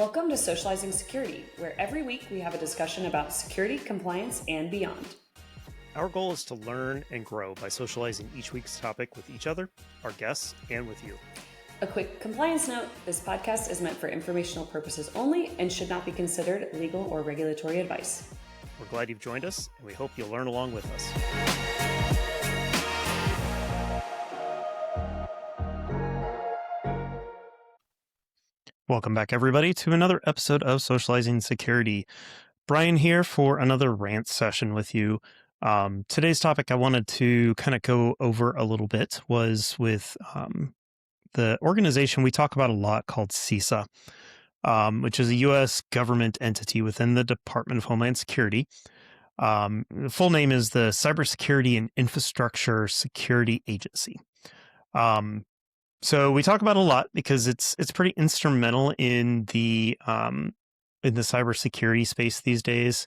Welcome to Socializing Security, where every week we have a discussion about security, compliance, and beyond. Our goal is to learn and grow by socializing each week's topic with each other, our guests, and with you. A quick compliance note, this podcast is meant for informational purposes only and should not be considered legal or regulatory advice. We're glad you've joined us, and we hope you'll learn along with us. Welcome back, everybody, to another episode of Socializing Security. Brian here for another Rants session with you. Today's topic I wanted to kind of go over a little bit was with the organization we talk about a lot called CISA, which is a U.S. government entity within the Department of Homeland Security. The full name is the Cybersecurity and Infrastructure Security Agency. So we talk about it a lot because it's pretty instrumental in the cybersecurity space these days.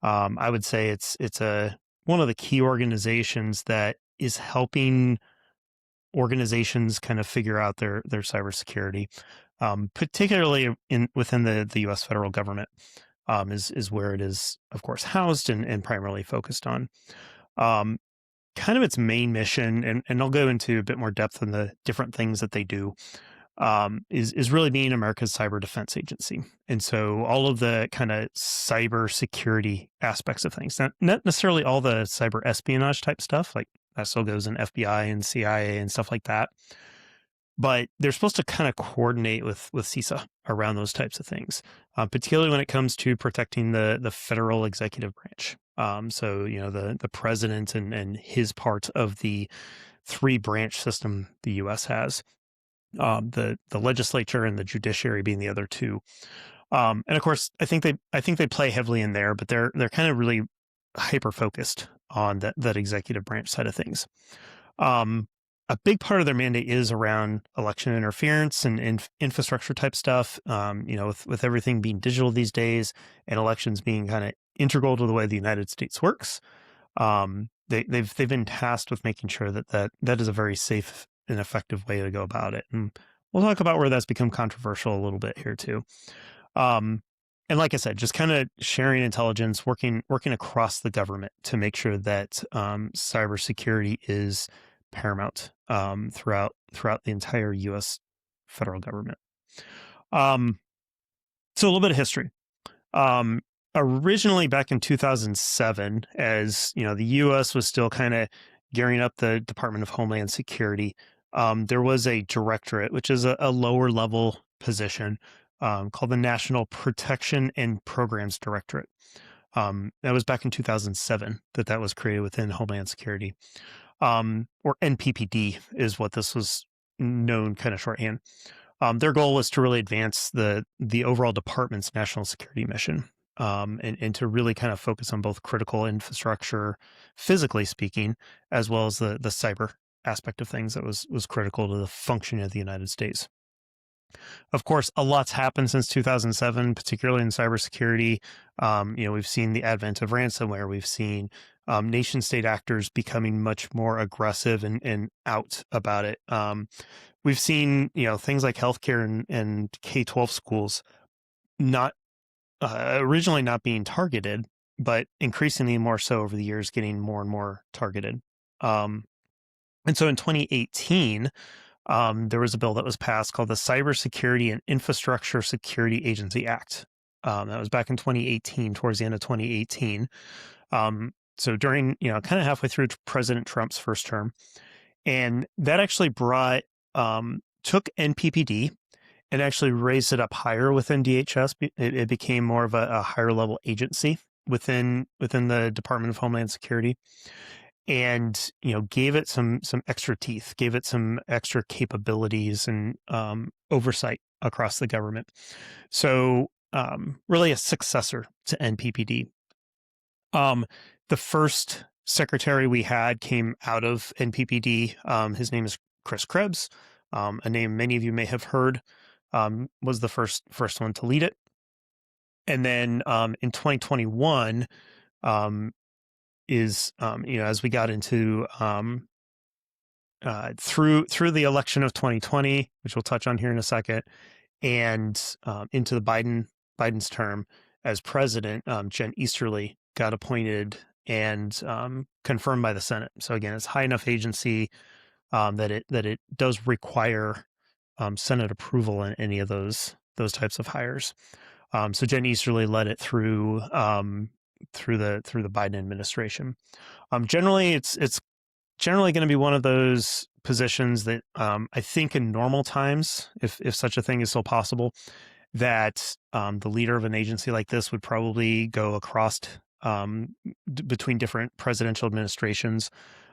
I would say it's one of the key organizations that is helping organizations kind of figure out their cybersecurity, particularly within the U.S. federal government, is where it is, of course, housed and primarily focused on. Kind of its main mission, and I'll go into a bit more depth in the different things that they do, is really being America's cyber defense agency. And so all of the kind of cyber security aspects of things, not necessarily all the cyber espionage type stuff, like that still goes in FBI and CIA and stuff like that. But they're supposed to kind of coordinate with CISA around those types of things, particularly when it comes to protecting the federal executive branch. So, you know, the president and his part of the three branch system the U.S. has, the legislature and the judiciary being the other two. And of course, I think they play heavily in there, but they're kind of really hyper focused on that executive branch side of things. A big part of their mandate is around election interference and infrastructure type stuff. You know, with everything being digital these days and elections being kind of integral to the way the United States works, they've been tasked with making sure that is a very safe and effective way to go about it. And we'll talk about where that's become controversial a little bit here too. And like I said, just kind of sharing intelligence, working across the government to make sure that cybersecurity is paramount throughout the entire U.S. federal government. So a little bit of history. Originally, back in 2007, as you know, the U.S. was still kind of gearing up the Department of Homeland Security. There was a directorate, which is a lower level position called the National Protection and Programs Directorate. That was back in 2007 that was created within Homeland Security. Or NPPD is what this was known kind of shorthand. Their goal was to really advance the overall department's national security mission, and to really kind of focus on both critical infrastructure, physically speaking, as well as the cyber aspect of things that was critical to the functioning of the United States. Of course, a lot's happened since 2007, particularly in cybersecurity. You know, we've seen the advent of ransomware. We've seen nation state actors becoming much more aggressive and out about it. We've seen, you know, things like healthcare and K-12 schools not originally not being targeted, but increasingly more so over the years, getting more and more targeted. And so in 2018, there was a bill that was passed called the Cybersecurity and Infrastructure Security Agency Act. That was back in 2018, towards the end of 2018. So during, you know, kind of halfway through President Trump's first term. And that actually took NPPD and actually raised it up higher within DHS. It became more of a higher level agency within the Department of Homeland Security. And, you know, gave it some extra teeth, gave it some extra capabilities and oversight across the government. So really a successor to NPPD. The first secretary we had came out of NPPD. His name is Chris Krebs, a name many of you may have heard, was the first one to lead it. And then in 2021, is you know, as we got into through the election of 2020, which we'll touch on here in a second, and into Biden's term as president, Jen Easterly got appointed and confirmed by the Senate. So again, it's high enough agency that it does require Senate approval in any of those types of hires. So Jen Easterly led it through the Biden administration. Generally, it's generally going to be one of those positions that I think in normal times, if such a thing is still possible, that the leader of an agency like this would probably go across between different presidential administrations.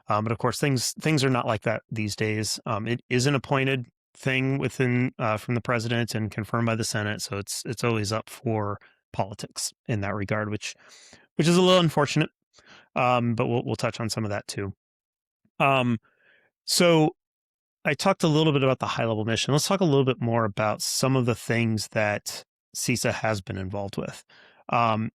But of course, things are not like that these days. It is an appointed thing within from the president and confirmed by the Senate, so it's always up for politics in that regard, which is a little unfortunate. But we'll touch on some of that too. So I talked a little bit about the high level mission. Let's talk a little bit more about some of the things that CISA has been involved with. One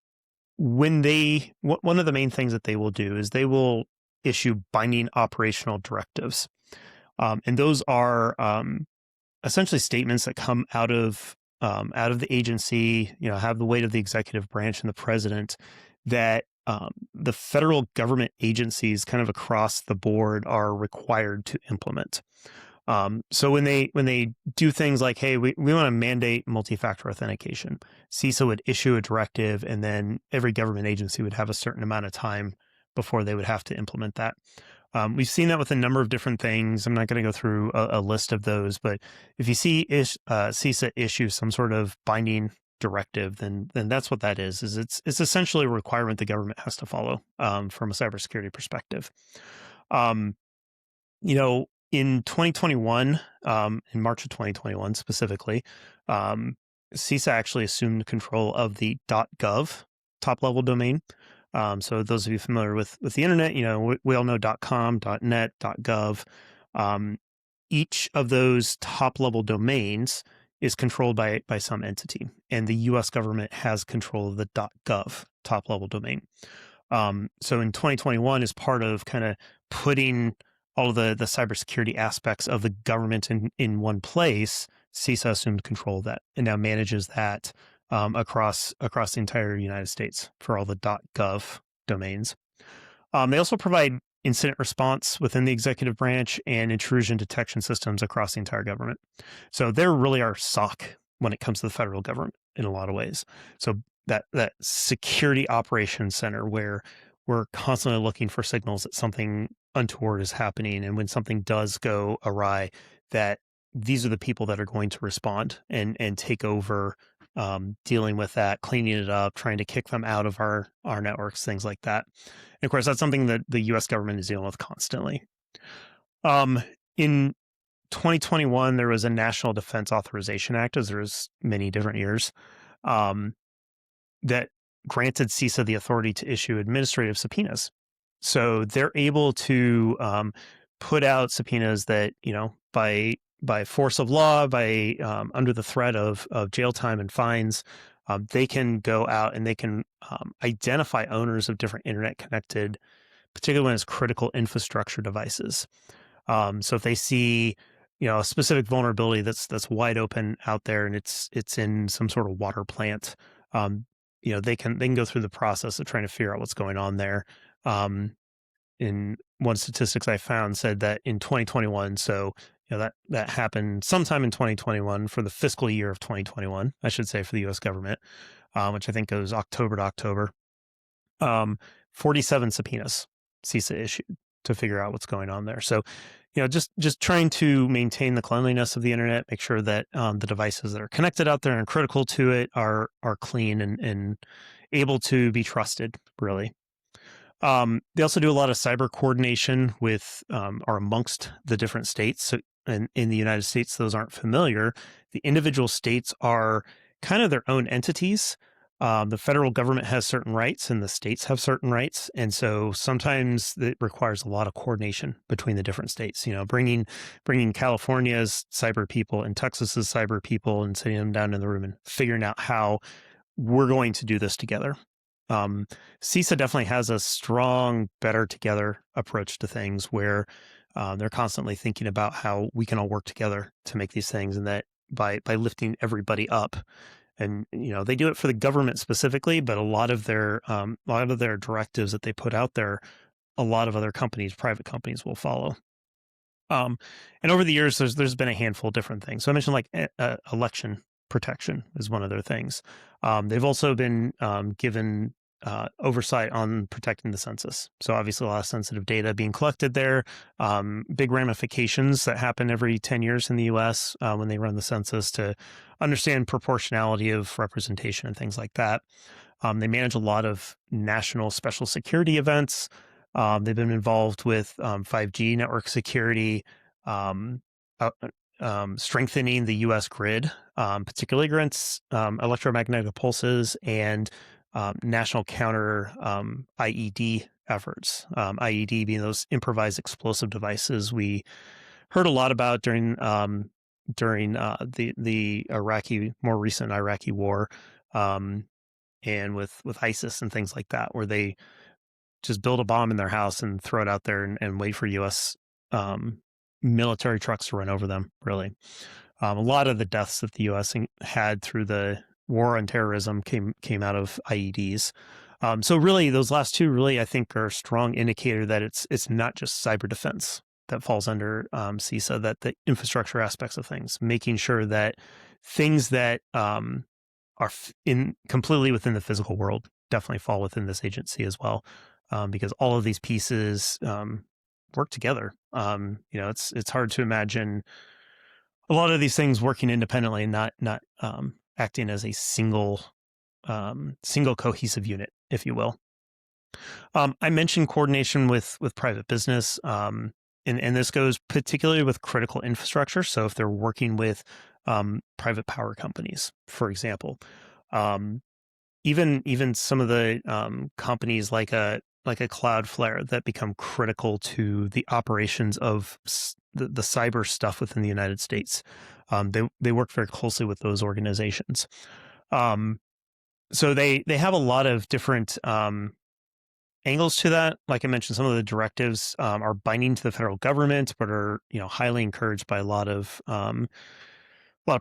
of the main things that they will do is they will issue binding operational directives. And those are essentially statements that come out of the agency, have the weight of the executive branch and the president, that the federal government agencies kind of across the board are required to implement. So when they do things like, hey, we want to mandate multi-factor authentication, CISA would issue a directive, and then every government agency would have a certain amount of time before they would have to implement that. We've seen that with a number of different things. I'm not going to go through a list of those, but if you see CISA issue some sort of binding directive, then that's what that is. It's essentially a requirement the government has to follow from a cybersecurity perspective. In 2021, in March of 2021 specifically, CISA actually assumed control of the .gov top-level domain. So those of you familiar with the internet, we all know .com, .net, .gov. Each of those top-level domains is controlled by some entity, and the U.S. government has control of the .gov top-level domain. So in 2021, as part of kind of putting all of the cybersecurity aspects of the government in one place, CISA assumed control of that and now manages that across the entire United States for all the .gov domains. They also provide incident response within the executive branch and intrusion detection systems across the entire government. So they're really our SOC when it comes to the federal government in a lot of ways. So that security operations center where we're constantly looking for signals that something untoward is happening, and when something does go awry, that these are the people that are going to respond and take over dealing with that, cleaning it up, trying to kick them out of our networks, things like that. And of course, that's something that the U.S. government is dealing with constantly. In 2021, there was a National Defense Authorization Act, as there was many different years, that granted CISA the authority to issue administrative subpoenas. So they're able to put out subpoenas that, by force of law, by under the threat of jail time and fines, they can go out and they can identify owners of different internet connected, particularly when it's critical infrastructure devices. So if they see, a specific vulnerability that's wide open out there and it's in some sort of water plant, they can go through the process of trying to figure out what's going on there. In one statistics I found said that in 2021, so that happened sometime in 2021 for the fiscal year of 2021, I should say, for the U.S. government, which I think goes October to October. 47 subpoenas CISA issued to figure out what's going on there. So, just trying to maintain the cleanliness of the internet, make sure that the devices that are connected out there and critical to it are clean and able to be trusted, really. They also do a lot of cyber coordination with or amongst the different states. So in the United States, those aren't familiar. The individual states are kind of their own entities. The federal government has certain rights and the states have certain rights. And so sometimes it requires a lot of coordination between the different states, bringing California's cyber people and Texas's cyber people and sitting them down in the room and figuring out how we're going to do this together. CISA definitely has a strong, better together approach to things where they're constantly thinking about how we can all work together to make these things, and that by lifting everybody up. And they do it for the government specifically, but a lot of their directives that they put out there, a lot of other companies, private companies, will follow. And over the years, there's been a handful of different things. So I mentioned like election protection is one of their things. They've also been given oversight on protecting the census. So obviously a lot of sensitive data being collected there, big ramifications that happen every 10 years in the US when they run the census to understand proportionality of representation and things like that. They manage a lot of national special security events. They've been involved with 5G network security, strengthening the U.S. grid, particularly against electromagnetic pulses and national counter IED efforts. IED being those improvised explosive devices we heard a lot about during the more recent Iraqi war, and with ISIS and things like that, where they just build a bomb in their house and throw it out there and wait for U.S. Military trucks to run over them, really. A lot of the deaths that the U.S. had through the war on terrorism came out of IEDs. So really, those last two really, I think, are a strong indicator that it's not just cyber defense that falls under CISA, that the infrastructure aspects of things, making sure that things that are completely within the physical world definitely fall within this agency as well. Because all of these pieces work together. It's hard to imagine a lot of these things working independently and not acting as a single cohesive unit, if you will. I mentioned coordination with private business, and this goes particularly with critical infrastructure. So if they're working with private power companies, for example, even some of the companies like a Cloudflare that become critical to the operations of the cyber stuff within the United States. They work very closely with those organizations. So they have a lot of different angles to that. Like I mentioned, some of the directives are binding to the federal government, but are highly encouraged by a lot of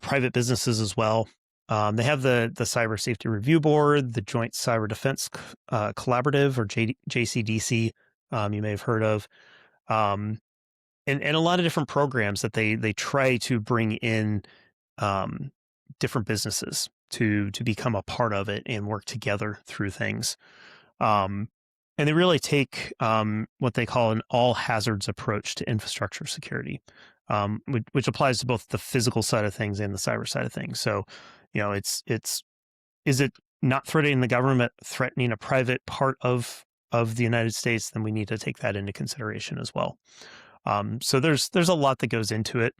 private businesses as well. They have the Cyber Safety Review Board, the Joint Cyber Defense Collaborative, or JCDC, you may have heard of, and a lot of different programs that they try to bring in different businesses to become a part of it and work together through things. And they really take what they call an all hazards approach to infrastructure security, which applies to both the physical side of things and the cyber side of things. So, is it not threatening the government, threatening a private part of the United States? Then we need to take that into consideration as well. So there's a lot that goes into it.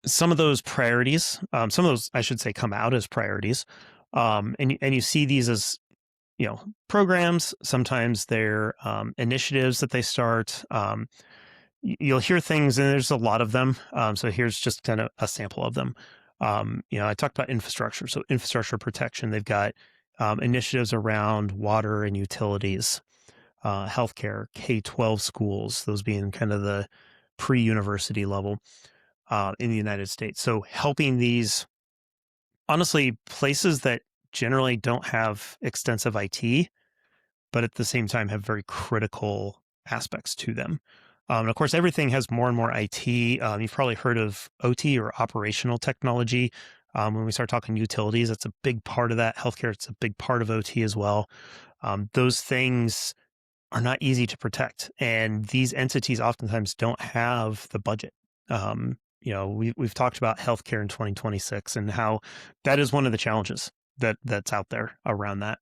Some of those priorities, some of those I should say, come out as priorities, and you see these as programs. Sometimes they're initiatives that they start. You'll hear things, and there's a lot of them. So here's just kind of a sample of them. I talked about infrastructure. So infrastructure protection, they've got initiatives around water and utilities, healthcare, K-12 schools, those being kind of the pre-university level in the United States. So helping these, honestly, places that generally don't have extensive IT, but at the same time have very critical aspects to them. And of course, everything has more and more IT. You've probably heard of OT, or operational technology. When we start talking utilities, that's a big part of that. Healthcare, it's a big part of OT as well. Those things are not easy to protect, and these entities oftentimes don't have the budget. We've talked about healthcare in 2026 and how that is one of the challenges that's out there around that.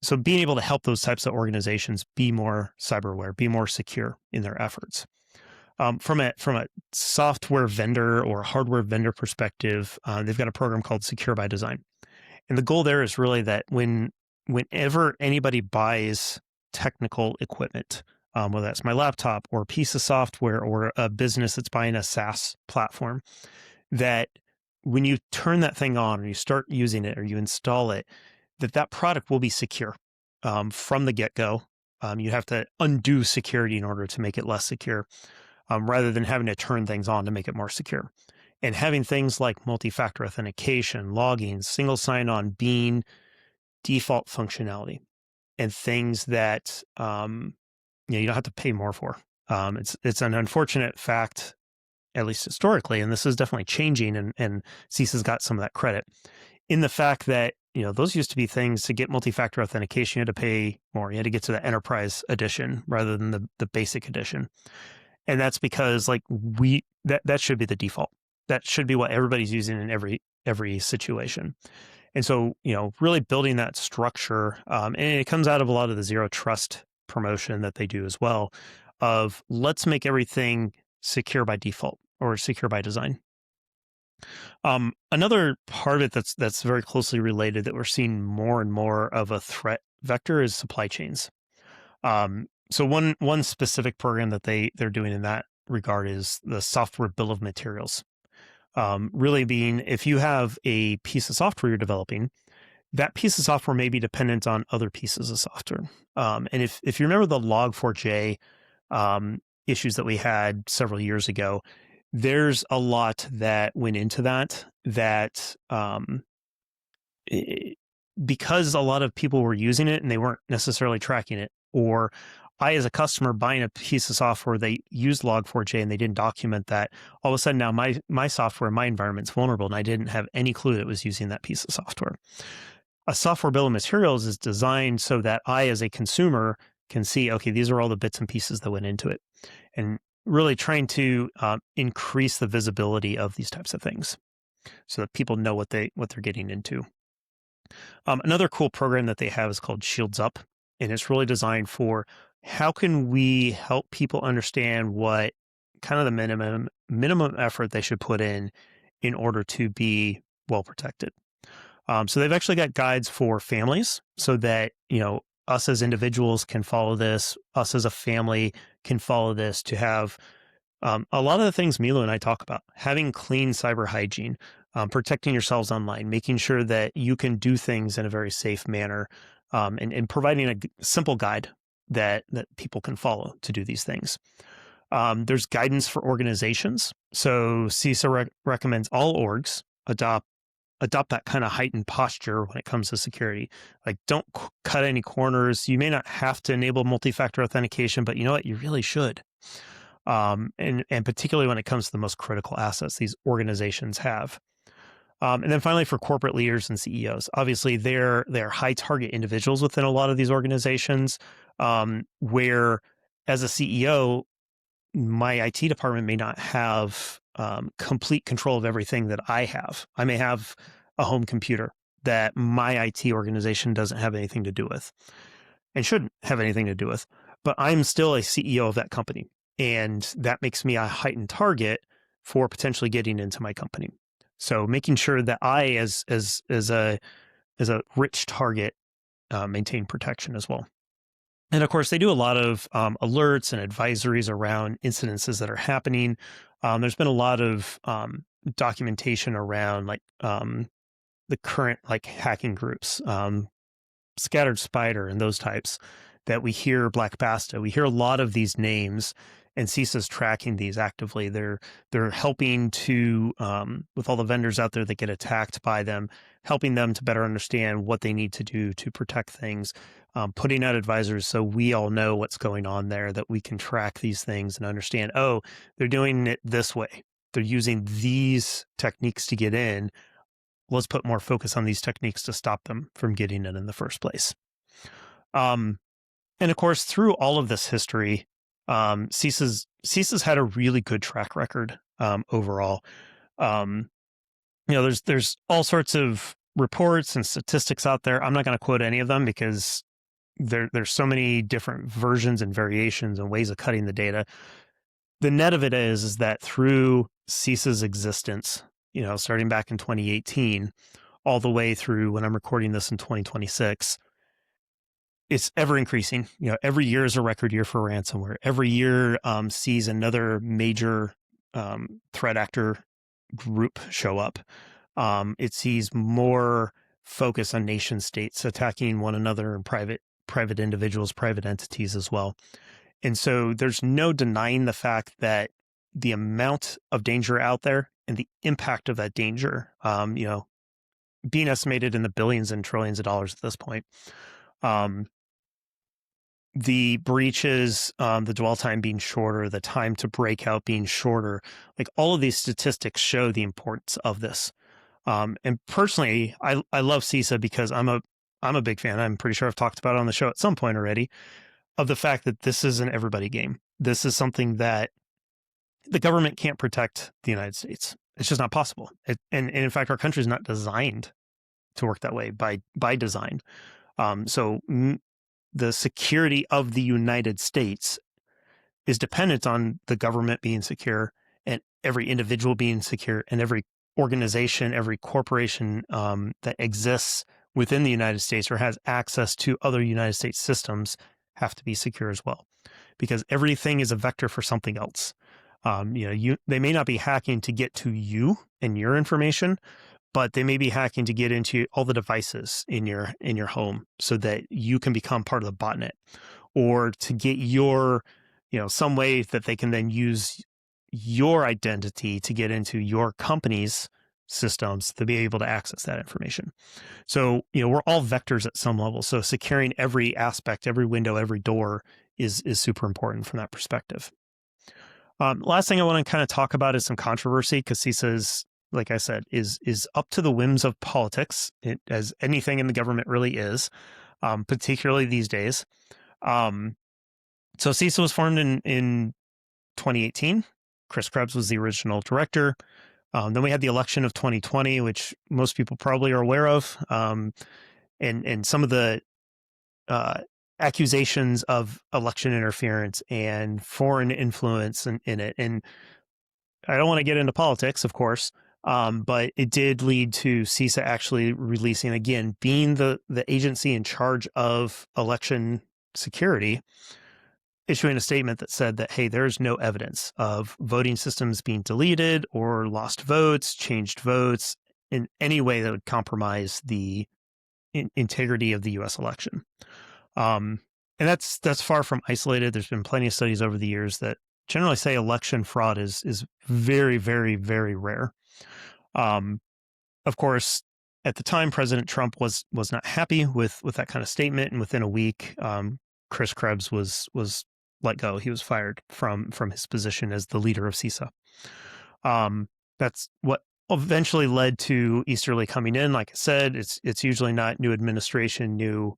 So being able to help those types of organizations be more cyber aware, be more secure in their efforts. From a software vendor or hardware vendor perspective, they've got a program called Secure by Design. And the goal there is really that whenever anybody buys technical equipment, whether that's my laptop or a piece of software or a business that's buying a SaaS platform, that when you turn that thing on or you start using it or you install it, that product will be secure from the get-go. You have to undo security in order to make it less secure. rather than having to turn things on to make it more secure. And having things like multi-factor authentication, logging, single sign-on being default functionality, and things that you don't have to pay more for. It's an unfortunate fact, at least historically, and this is definitely changing, and CISA's got some of that credit in the fact that those used to be things. To get multi-factor authentication, you had to pay more. You had to get to the enterprise edition rather than the basic edition, and that's because that should be the default. That should be what everybody's using in every situation. And so, really building that structure, and it comes out of a lot of the zero trust promotion that they do as well, of let's make everything secure by default or secure by design. Another part of it that's very closely related that we're seeing more and more of a threat vector is supply chains. So one specific program that they're doing in that regard is the software bill of materials. Really being, if you have a piece of software you're developing, that piece of software may be dependent on other pieces of software. And if you remember the Log4j issues that we had several years ago, there's a lot that went into that because a lot of people were using it and they weren't necessarily tracking it, or I, as a customer buying a piece of software, they used Log4j and they didn't document that. All of a sudden now my software, my environment's vulnerable, and I didn't have any clue it was using that piece of software. A software bill of materials is designed so that I, as a consumer, can see, okay, these are all the bits and pieces that went into it, and really trying to increase the visibility of these types of things so that people know what they're getting into. Another cool program that they have is called Shields Up, and it's really designed for how can we help people understand what kind of the minimum effort they should put in order to be well protected. So they've actually got guides for families so that, us as individuals can follow this, us as a family can follow this, to have a lot of the things Milo and I talk about: having clean cyber hygiene, protecting yourselves online, making sure that you can do things in a very safe manner, and providing a simple guide that people can follow to do these things. There's guidance for organizations. So CISA recommends all orgs adopt that kind of heightened posture when it comes to security. Like, don't cut any corners. You may not have to enable multi-factor authentication, but you know what? You really should. And particularly when it comes to the most critical assets these organizations have. And then finally, for corporate leaders and CEOs, obviously they're high target individuals within a lot of these organizations, where as a CEO, my IT department may not have complete control of everything that I have. I may have a home computer that my IT organization doesn't have anything to do with and shouldn't have anything to do with, but I'm still a CEO of that company. And that makes me a heightened target for potentially getting into my company. So making sure that I, as a rich target, maintain protection as well. And of course, they do a lot of alerts and advisories around incidences that are happening. There's been a lot of documentation around the current hacking groups, Scattered Spider and those types that we hear, Black Basta. We hear a lot of these names, and CISA's tracking these actively. They're helping to, with all the vendors out there that get attacked by them, helping them to better understand what they need to do to protect things, putting out advisors so we all know what's going on there, that we can track these things and understand, oh, they're doing it this way. They're using these techniques to get in. Let's put more focus on these techniques to stop them from getting in the first place. And of course, through all of this history, CISA's had a really good track record overall. There's all sorts of reports and statistics out there. I'm not going to quote any of them because there's so many different versions and variations and ways of cutting the data. The net of it is that through CISA's existence, starting back in 2018, all the way through when I'm recording this in 2026, it's ever increasing. Every year is a record year for ransomware. Every year sees another major threat actor group show up. It sees more focus on nation states attacking one another and private individuals, private entities as well. And so there's no denying the fact that the amount of danger out there and the impact of that danger, being estimated in the billions and trillions of dollars at this point. The breaches, the dwell time being shorter, the time to break out being shorter, like all of these statistics show the importance of this. And personally, I love CISA because I'm a big fan. I'm pretty sure I've talked about it on the show at some point already, of the fact that this is an everybody game. This is something that the government can't protect the United States. It's just not possible. And in fact, our country is not designed to work that way by design. So the security of the United States is dependent on the government being secure and every individual being secure and every organization, every corporation that exists within the United States or has access to other United States systems have to be secure as well, because everything is a vector for something else. They may not be hacking to get to you and your information, but they may be hacking to get into all the devices in your home so that you can become part of the botnet, or to get your, some way that they can then use your identity to get into your company's systems to be able to access that information. So, we're all vectors at some level. So securing every aspect, every window, every door is super important from that perspective. Last thing I want to kind of talk about is some controversy, because CISA is, like I said, is up to the whims of politics, as anything in the government really is, particularly these days. So CISA was formed in 2018. Chris Krebs was the original director. Then we had the election of 2020, which most people probably are aware of, and some of the accusations of election interference and foreign influence in it. And I don't want to get into politics, of course, but it did lead to CISA actually releasing, again, being the agency in charge of election security, issuing a statement that said that, hey, there's no evidence of voting systems being deleted or lost votes, changed votes in any way that would compromise the integrity of the U.S. election. And that's far from isolated. There's been plenty of studies over the years that generally say election fraud is very, very, very rare. Of course, at the time, President Trump was not happy with that kind of statement, and within a week, Chris Krebs was let go. He was fired from his position as the leader of CISA. That's what eventually led to Easterly coming in. Like I said, it's usually not new administration, new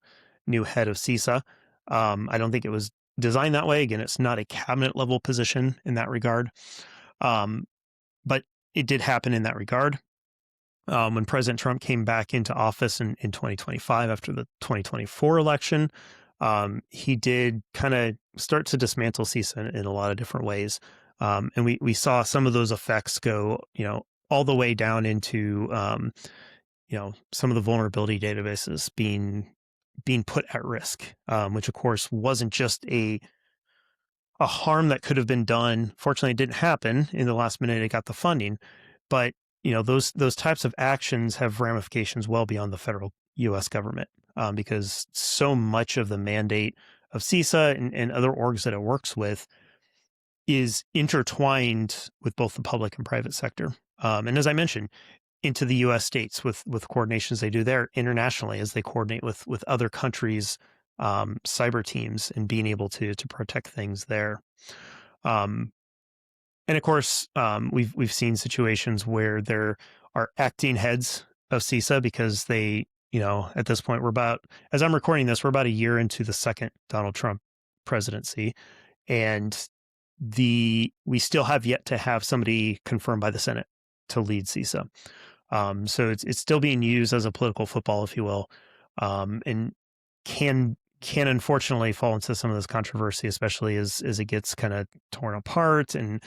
head of CISA. I don't think it was designed that way. Again, it's not a cabinet level position in that regard. But it did happen in that regard. When President Trump came back into office in 2025 after the 2024 election, he did kind of start to dismantle CISA in a lot of different ways. And we saw some of those effects go, all the way down into, some of the vulnerability databases being put at risk, which of course wasn't just a harm that could have been done. Fortunately, it didn't happen in the last minute. It got the funding, but those types of actions have ramifications well beyond the federal U.S. government, because so much of the mandate of CISA and other orgs that it works with is intertwined with both the public and private sector. And as I mentioned, into the U.S. states with coordinations they do there, internationally as they coordinate with other countries' cyber teams and being able to protect things there. And of course, we've seen situations where there are acting heads of CISA because they, at this point, as I'm recording this, we're about a year into the second Donald Trump presidency, and we still have yet to have somebody confirmed by the Senate to lead CISA. So it's still being used as a political football, if you will, and can unfortunately fall into some of this controversy, especially as it gets kind of torn apart and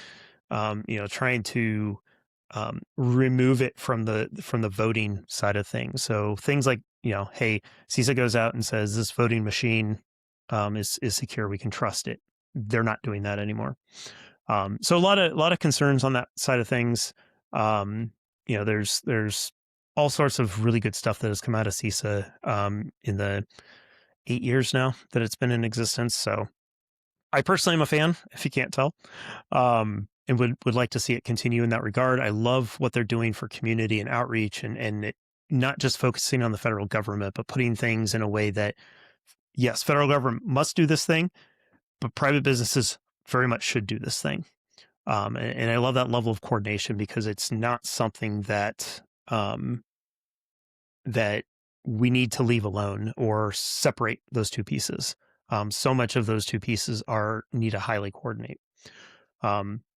trying to remove it from the voting side of things. So things like, hey, CISA goes out and says this voting machine is secure, we can trust it. They're not doing that anymore. So a lot of concerns on that side of things. There's all sorts of really good stuff that has come out of CISA in the 8 years now that it's been in existence. So I personally am a fan, if you can't tell. and would like to see it continue in that regard. I love what they're doing for community and outreach, and it, not just focusing on the federal government, but putting things in a way that, yes, federal government must do this thing, but private businesses very much should do this thing. And I love that level of coordination, because it's not something that that we need to leave alone or separate those two pieces. So much of those two pieces need to highly coordinate.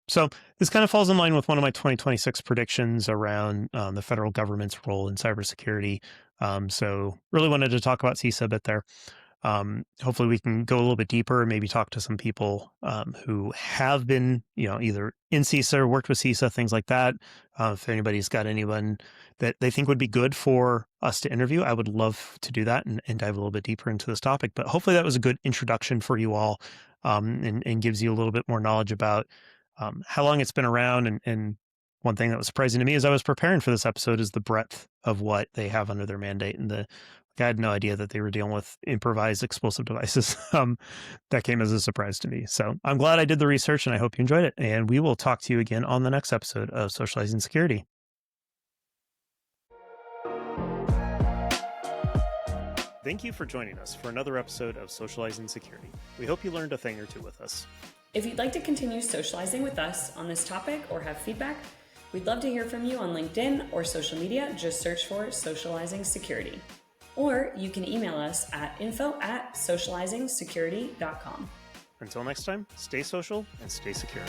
So this kind of falls in line with one of my 2026 predictions around the federal government's role in cybersecurity. So really wanted to talk about CISA a bit there. Hopefully we can go a little bit deeper and maybe talk to some people who have been, either in CISA or worked with CISA, things like that. If anybody's got anyone that they think would be good for us to interview, I would love to do that and dive a little bit deeper into this topic. But hopefully that was a good introduction for you all, and gives you a little bit more knowledge about how long it's been around. And one thing that was surprising to me as I was preparing for this episode is the breadth of what they have under their mandate. And I had no idea that they were dealing with improvised explosive devices. That came as a surprise to me. So I'm glad I did the research, and I hope you enjoyed it. And we will talk to you again on the next episode of Socializing Security. Thank you for joining us for another episode of Socializing Security. We hope you learned a thing or two with us. If you'd like to continue socializing with us on this topic or have feedback, we'd love to hear from you on LinkedIn or social media. Just search for Socializing Security. Or you can email us at info@socializingsecurity.com. Until next time, stay social and stay secure.